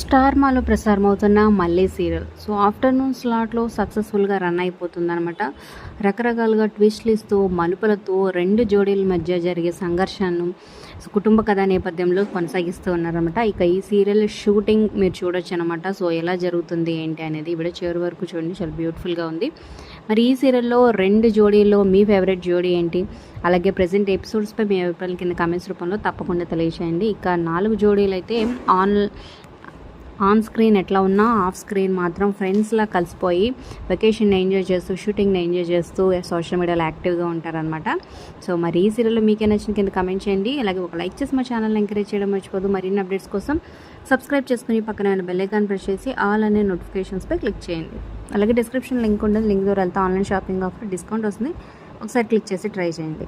Star మాలో ప్రసారమవుతున్న మల్లె serial afternoon స్లాట్లో సక్సెస్ఫుల్గా రన్ అయిపోతుందనమాట. రకరకాలుగా ట్విస్ట్లు ఇస్తూ మలుపులతో రెండు జోడీల మధ్య జరిగే సంఘర్షణను కుటుంబ కథా నేపథ్యంలో కొనసాగిస్తూ ఉన్నారనమాట. ఇక ఈ సీరియల్ షూటింగ్ మీరు చూడొచ్చు అనమాట. ఎలా జరుగుతుంది ఏంటి అనేది వీడియో చివరి వరకు చూడండి, చాలా బ్యూటిఫుల్గా ఉంది. మరి ఈ సీరియల్లో రెండు జోడీల్లో మీ ఫేవరెట్ జోడీ ఏంటి, అలాగే ప్రజెంట్ ఎపిసోడ్స్పై మీ అభిప్రాయాల కింద కామెంట్స్ రూపంలో తప్పకుండా తెలియజేయండి. ఇక 4 జోడీలు అయితే ఆన్ స్క్రీన్ ఎట్లా ఉన్నా ఆఫ్ స్క్రీన్ మాత్రం ఫ్రెండ్స్లా కలిసిపోయి వెకేషన్ని ఎంజాయ్ చేస్తూ షూటింగ్ని ఎంజాయ్ చేస్తూ సోషల్ మీడియాలో యాక్టివ్గా ఉంటారనమాట. మరి ఈ సీరియల్లో మీకే నచ్చిన కింద కమెంట్ చేయండి. అలాగే ఒక లైక్ చేసి మా ఛానల్ని ఎంకరేజ్ చేయడం మర్చిపోదు. మరిన్ని అప్డేట్స్ కోసం సబ్స్క్రైబ్ చేసుకుని పక్కన బెల్ ఐకాన్ ప్రెస్ చేసి ఆల్ అనే నోటిఫికేషన్స్పై క్లిక్ చేయండి. అలాగే డిస్క్రిప్షన్ లింక్ ఉంటుంది, లింక్ ద్వారా వెళ్తే ఆన్లైన్ షాపింగ్ ఆఫర్ డిస్కౌంట్ వస్తుంది, ఒకసారి క్లిక్ చేసి ట్రై చేయండి.